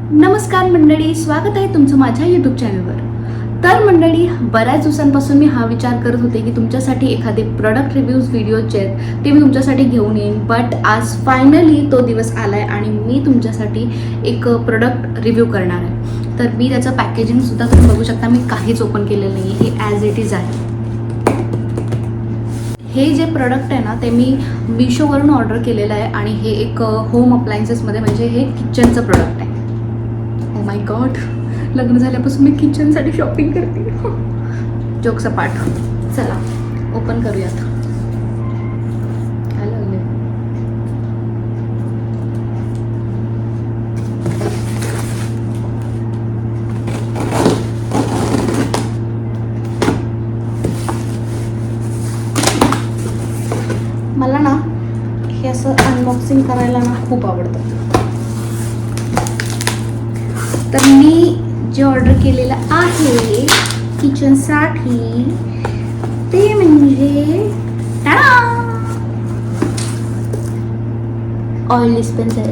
नमस्कार मंडळी, स्वागत आहे तुमचं माझ्या यूट्यूब चॅनलवर. तर मंडळी, बऱ्याच दिवसांपासून मी हा विचार करत होते की तुमच्यासाठी एखादे प्रोडक्ट रिव्ह्यूज व्हिडिओ जे आहेत ते मी तुमच्यासाठी घेऊन येईन. बट आज फायनली तो दिवस आला आहे आणि मी तुमच्यासाठी एक प्रोडक्ट रिव्ह्यू करणार आहे. तर मी त्याचं पॅकेजिंगसुद्धा तुम्ही बघू शकता, मी काहीच ओपन केलेलं नाही आहे, हे ॲज इट इज आहे. हे जे प्रोडक्ट आहे ना ते मी मिशोवरून ऑर्डर केलेलं आहे आणि हे एक होम अप्लायन्सेसमध्ये म्हणजे हे किचनचं प्रोडक्ट आहे. ओ माय गॉड, लग्न झाल्यापासून मी किचनसाठी शॉपिंग करते. जोक्स पाठ. चला ओपन करूयात. काय लागले? मला ना हे असं अनबॉक्सिंग करायला ना खूप आवडतं. तर मी जे ऑर्डर केलेलं आहे किचनसाठी ते म्हणजे ऑइल डिस्पेन्सर.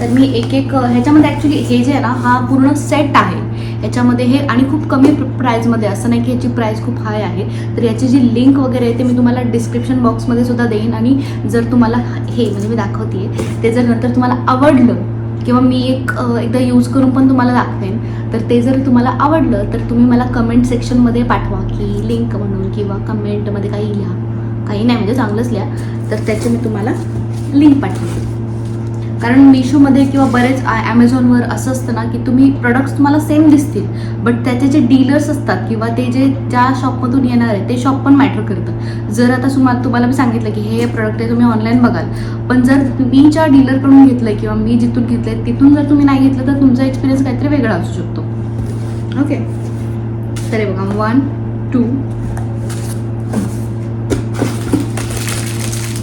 तर मी एक ह्याच्यामध्ये ॲक्च्युली हे जे आहे ना हा पूर्ण सेट आहे. याच्यामध्ये हे आणि खूप कमी प्राईजमध्ये, असं नाही की याची प्राईस खूप हाय आहे. तर याची जी लिंक वगैरे आहे ते मी तुम्हाला डिस्क्रिप्शन बॉक्समध्ये सुद्धा देईन. आणि जर तुम्हाला हे म्हणजे मी दाखवते ते जर नंतर तुम्हाला आवडलं किंवा मी एकदा यूज करून पण तुम्हाला दाखवेन, तर ते जर तुम्हाला आवडलं तर तुम्ही मला कमेंट सेक्शनमध्ये पाठवा की लिंक म्हणून, किंवा कमेंटमध्ये काही लिहा, काही नाही म्हणजे चांगलंच लिहा, तर त्याचे मी तुम्हाला लिंक पाठवेन. कारण मिशोमध्ये किंवा बरेच ॲमेझॉनवर असं असतं ना की तुम्ही प्रोडक्ट्स तुम्हाला सेम दिसतील, बट त्याचे जे डीलर्स असतात किंवा ते जे ज्या शॉपमधून येणार आहे ते शॉप पण मॅटर करतं. जर आता तुम्हाला मी सांगितलं की हे प्रोडक्ट आहे तुम्ही ऑनलाईन बघाल, पण जर मी ज्या डीलरकडून घेतलं आहे किंवा मी जिथून घेतलं आहे तिथून जर तुम्ही नाही घेतलं तर तुमचा एक्सपिरियन्स काहीतरी वेगळा असू शकतो. ओके, तर हे बघा 1 2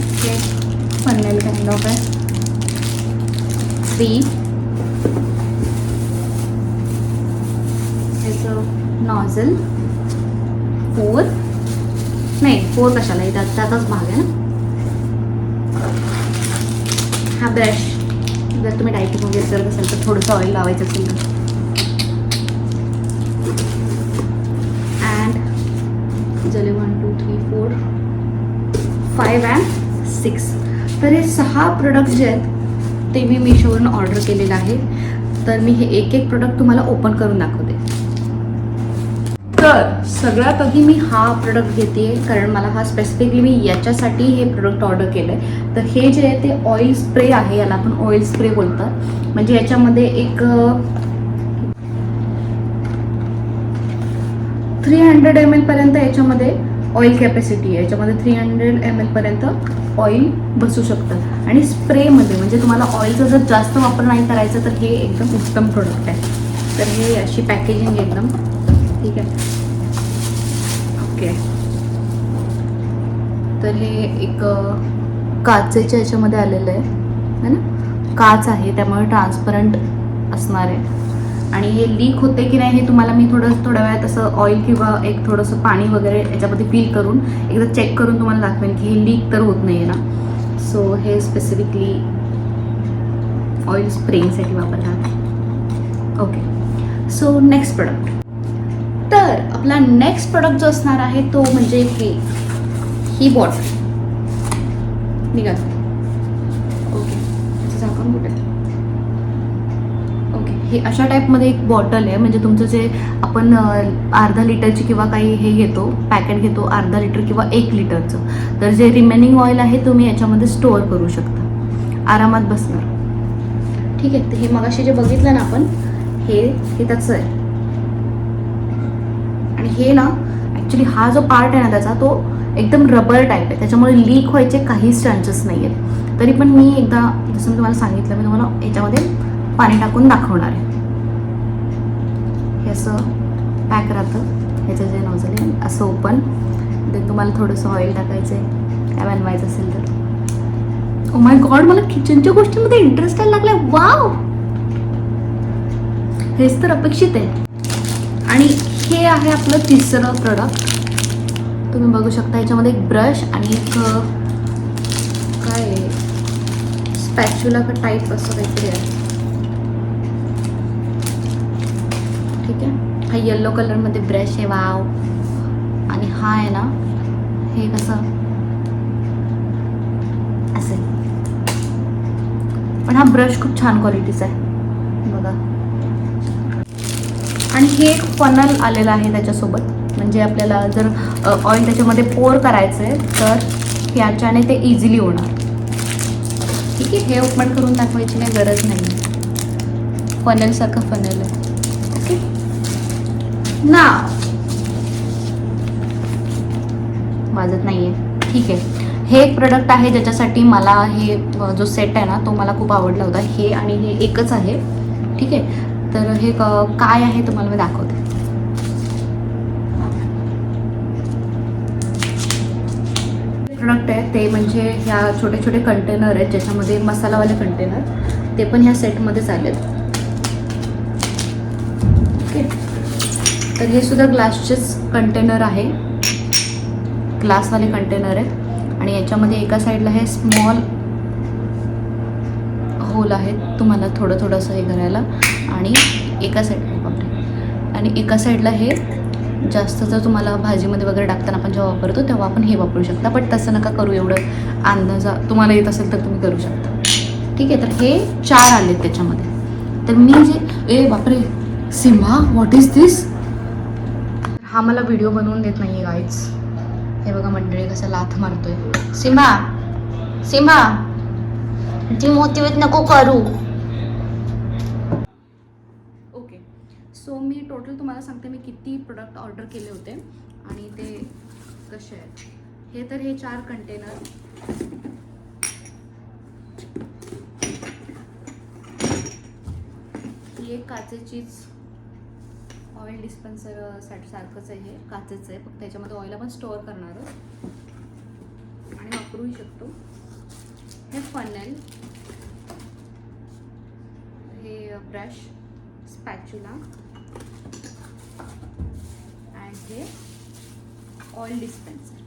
ओके, फनेल काइंड ऑफ आहे. 3 ह्याचं नॉझल. 4 नाही, 4 कशाला आहे, त्याचाच भाग आहे ना. हा ब्रश, जर तुम्ही डायटिंग वगैरे करत असाल तर थोडंसं ऑइल लावायचं असेल तर. अँड झाले 1 2 3 4 5 अँड 6. तर हे 6 प्रोडक्ट जे आहेत ते मी मिशोवरून ऑर्डर केलेलं आहे. तर मी हे एक प्रोडक्ट तुम्हाला ओपन करून दाखवते. तर सगळ्यात आधी मी हा प्रोडक्ट घेते कारण मला हा स्पेसिफिकली मी याच्यासाठी हे प्रोडक्ट ऑर्डर केलं आहे. तर हे जे आहे ते ऑइल स्प्रे आहे, याला आपण ऑइल स्प्रे बोलतात. म्हणजे याच्यामध्ये एक 300 ml पर्यंत याच्यामध्ये ऑइल कॅपॅसिटी आहे. याच्यामध्ये 300 ml पर्यंत ऑइल बसू शकतं. आणि स्प्रेमध्ये म्हणजे तुम्हाला ऑइलचा जर जास्त वापर नाही करायचा तर हे एकदम उत्तम प्रोडक्ट आहे. तर हे अशी पॅकेजिंग एकदम ठीक आहे. ओके, तर हे एक काचेच्या याच्यामध्ये आलेलं आहे ना, काच आहे त्यामुळे ट्रान्सपरंट असणार आहे. आणि हे लीक होते की नाही हे तुम्हाला मी थोड्या वेळात असं ऑइल किंवा एक थोडंसं पाणी वगैरे याच्यामध्ये फिल करून एकदा चेक करून तुम्हाला दाखवेन की हे लीक तर होत नाही आहे ना. सो हे स्पेसिफिकली ऑइल स्प्रेइंगसाठी वापरतात. Okay, so next product. तर आपला नेक्स्ट प्रोडक्ट जो असणार आहे तो म्हणजे ही बॉटल निघा. ओके, झाकण कुठे? ओके, हे अशा टाईपमध्ये एक बॉटल आहे. म्हणजे तुमचं जे आपण अर्धा लिटरची किंवा काही हे घेतो, पॅकेट घेतो अर्धा लिटर किंवा 1 लिटरचं, तर जे रिमेनिंग ऑइल आहे तुम्ही याच्यामध्ये स्टोअर करू शकता, आरामात बसणार. ठीक आहे, तर हे मगाशी जे बघितलं ना आपण हे त्याचं आहे. आणि हे ना ॲक्च्युली हा जो पार्ट आहे ना त्याचा तो एकदम रबर टाईप आहे, त्याच्यामुळे लीक व्हायचे काहीच चान्सेस नाही आहेत. तरी पण मी एकदा जसं मी तुम्हाला सांगितलं मी तुम्हाला याच्यामध्ये पाणी टाकून दाखवणार आहे. हे असं पॅक राहतं, ह्याचं जे नॉझल आहे असं ओपन. देन तुम्हाला थोडंसं ऑइल टाकायचं आहे काय बनवायचं असेल तर. ओ माय गॉड, मला किचनच्या गोष्टींमध्ये इंटरेस्ट यायला लागलाय. वाव, हेच तर अपेक्षित आहे. आणि हे आहे आपलं तिसरं प्रोडक्ट. तुम्ही बघू शकता याच्यामध्ये एक ब्रश आणि एक काय स्पॅच्युला का टाईप असं काहीतरी आहे. ठीक आहे. हा येल्लो कलरमध्ये ब्रश आहे, वाव. आणि हा आहे ना, हे कसं असेल, पण हा ब्रश खूप छान क्वालिटीचा आहे बघा. आणि हे एक फनल आलेलं आहे त्याच्यासोबत, म्हणजे आपल्याला जर ऑइल त्याच्यामध्ये पोर करायचं आहे तर याच्याने ते इझिली होणार. ठीक आहे, हे ओपन करून दाखवायची काही गरज नाही, फनेलसारखं फनेल आहे. ओके ना, वाजत नाही आहे. ठीक आहे, हे एक प्रोडक्ट आहे ज्याच्यासाठी मला हे जो सेट आहे ना तो मला खूप आवडला होता. हे आणि हे एकच आहे. ठीक आहे, तर हे काय आहे तुम्हाला मी दाखवते. प्रोडक्ट आहे ते म्हणजे ह्या छोटे छोटे कंटेनर आहेत ज्याच्यामध्ये मसालावाले कंटेनर, ते पण ह्या सेटमध्येच आलेत. ओके, तर हे सुद्धा ग्लासचेच कंटेनर आहे, ग्लासवाले कंटेनर आहेत. आणि याच्यामध्ये एका साईडला हे स्मॉल होल आहेत तुम्हाला थोडं थोडंसं हे करायला, आणि एका साईडला हे जास्त जर तुम्हाला भाजीमध्ये वगैरे टाकताना आपण जेव्हा वापरतो तेव्हा आपण हे वापरू शकता. बट तसं नका करू, एवढं अंदाजा तुम्हाला येत असेल तर तुम्ही करू शकता. ठीक आहे, तर हे 4 आलेत त्याच्यामध्ये. तर मी जे बापरे सिम्बा, व्हॉट इज दिस. हा मला व्हिडिओ बनवून देत नाही आहे गाईज. हे बघा मंडळी कसं लाथ मारतोय. सिम्बा ती मोटिवेट नको करू. ओके, सो मी टोटल तुम्हाला सांगते मी किती प्रोडक्ट ऑर्डर केले होते आणि ते कसे आहेत. हे तर हे 4 कंटेनर, ही एक काचेचीच ऑइल डिस्पेन्सर सारखंच आहे. हे काचेचं आहे, फक्त त्याच्यामध्ये ऑइल आपण स्टोअर करणार आहोत आणि वापरूही शकतो. हे फनेल, हे ब्रश, स्पॅच्युला अँड हे ऑइल डिस्पेन्सर.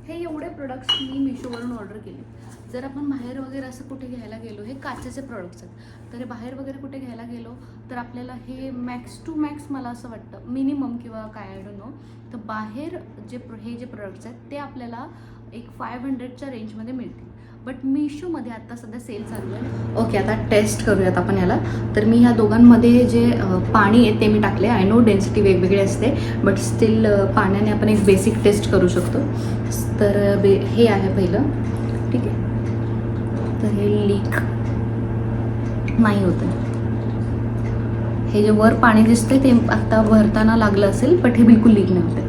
हे एवढे प्रोडक्ट्स मी मिशोवरून ऑर्डर केले. जर आपण बाहेर वगैरे असं कुठे घ्यायला गेलो, हे काचेचे प्रोडक्ट्स आहेत, तर बाहेर वगैरे कुठे घ्यायला गेलो तर आपल्याला हे मॅक्स टू मॅक्स मला असं वाटतं मिनिमम किंवा काय आय डोंट नो, तर बाहेर हे जे प्रोडक्ट्स आहेत ते आपल्याला एक 500च्या रेंजमध्ये मिळतील. बट मिशोमध्ये आत्ता सध्या सेल चालू आहे. ओके, आता टेस्ट करूयात आपण याला. तर मी ह्या दोघांमध्ये जे पाणी आहे ते मी टाकले. आय नो डेन्सिटी वेगवेगळी असते, बट स्टील पाण्याने आपण एक बेसिक टेस्ट करू शकतो. तर हे आहे पहिलं. ठीक आहे, तर हे लीक नाही होतं. हे जे वर पाणी दिसते ते आता भरताना लागलं असेल, बट हे बिलकुल लीक नाही होते.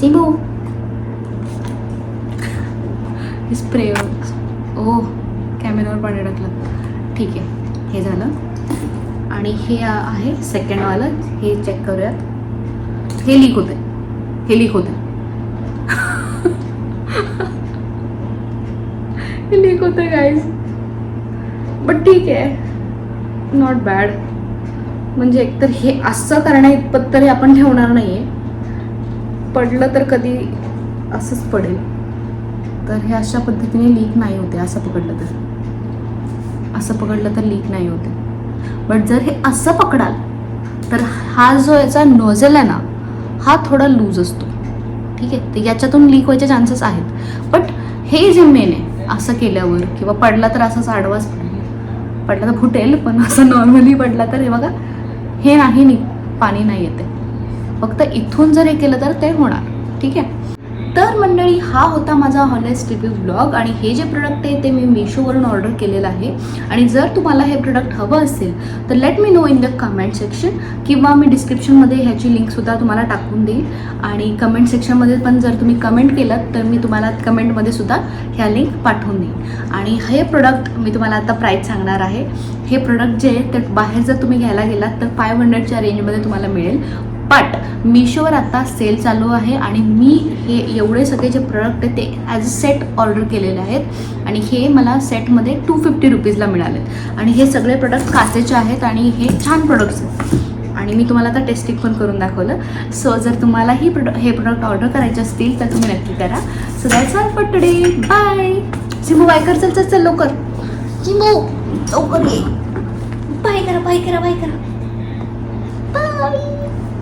सिमू स्प्रे, ओ कॅमेऱ्यावर पाणी टाकलं. ठीक आहे, हे झालं. आणि हे आहे सेकंडवालं, हे चेक करूयात. हे लीक होते, हे लीक होते हे लीक होते गाईज. बट ठीक आहे, नॉट बॅड. म्हणजे एकतर हे असं करण्या इतपत तरी आपण ठेवणार नाही आहे. पडलं तर कधी असंच पडेल. तर हे अशा पद्धतीने लीक नाही होते. असं पकडलं तर लीक नाही होते. बट जर हे असं पकडाल तर हा जो याचा नोझल आहे ना, हा थोडा लूज असतो. ठीक आहे, तर याच्यातून लीक व्हायचे चान्सेस आहेत. बट हे जे मेन आहे, असं केल्यावर किंवा पडला तर असंच आडवाच पडला तर फुटेल, पण असं नॉर्मली पडला तर हे बघा, हे नाही पाणी नाही येते. फक्त इथून जर हे केलं तर ते होणार. ठीक आहे, तर मंडळी हा होता माझा हॉनेस्ट रिव्ह्यू ब्लॉग. आणि हे जे प्रोडक्ट आहे ते मी मिशोवरून ऑर्डर केलेलं आहे. आणि जर तुम्हाला हे प्रोडक्ट हवं असेल तर let me know in the comment section, किंवा मी डिस्क्रिप्शनमध्ये ह्याची लिंकसुद्धा तुम्हाला टाकून देईन. आणि कमेंट सेक्शनमध्ये पण जर तुम्ही कमेंट केलं तर मी तुम्हाला कमेंटमध्ये सुद्धा ह्या लिंक पाठवून देईन. आणि हे प्रोडक्ट मी तुम्हाला आता प्राईस सांगणार आहे. हे प्रोडक्ट जे आहे ते बाहेर जर तुम्ही घ्यायला गेलात तर 500च्या रेंजमध्ये तुम्हाला मिळेल. बट मिशोवर आता सेल चालू आहे आणि मी हे एवढे सगळे जे प्रोडक्ट आहेत ते ॲज अ सेट ऑर्डर केलेले आहेत. आणि हे मला सेटमध्ये 250 रुपीजला मिळालेत. आणि हे सगळे प्रोडक्ट काचेचे आहेत आणि हे छान प्रोडक्ट्स आहेत. आणि मी तुम्हाला आता टेस्टिंग पण करून दाखवलं. सो जर तुम्हाला हे प्रोडक्ट ऑर्डर करायचे असतील तर तुम्ही नक्की करा. So that's all for today. Bye. Simu bye कर, चल चल चल लवकर. चिंबू लवकर ये. बाय करा बाय करा बाय करा बाय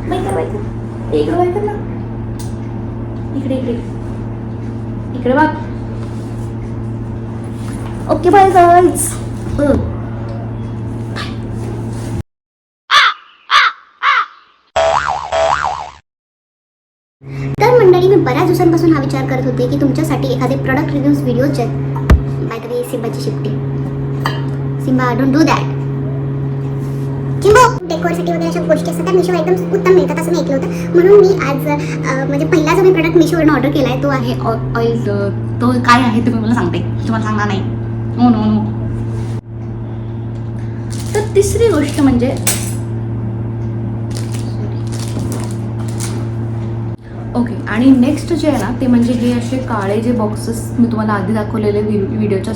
बाय करा बाय करा. इकडे बाय कर ना. इकडे इकडे इकडे बघ. Okay bye guys. तर मंडळी, मी बऱ्याच दिवसांपासून हा विचार करत होते की तुमच्यासाठी एखादे प्रोडक्ट रिव्ह्यूज व्हिडिओचे बाय द वे सिम्बाची शिफ्टी. Simba don't do that. Chimbu डेकोरसाठी वगैरे अशा गोष्टी असतात त्या मिशोवर एकदम उत्तम मिळतात असं मी ऐकलं होतं. म्हणून मी आज म्हणजे पहिला जो मी प्रोडक्ट मिशोवरून ऑर्डर केला आहे तो आहे ऑइल. तो काय आहे ते मी मला सांगते, तुम्हाला सांगणार नाही. No no no. तर तिसरी गोष्ट म्हणजे ओके, आणि नेक्स्ट जे आहे ना ते म्हणजे हे असे काळे जे बॉक्सेस मी तुम्हाला आधी दाखवलेले व्हिडिओच्या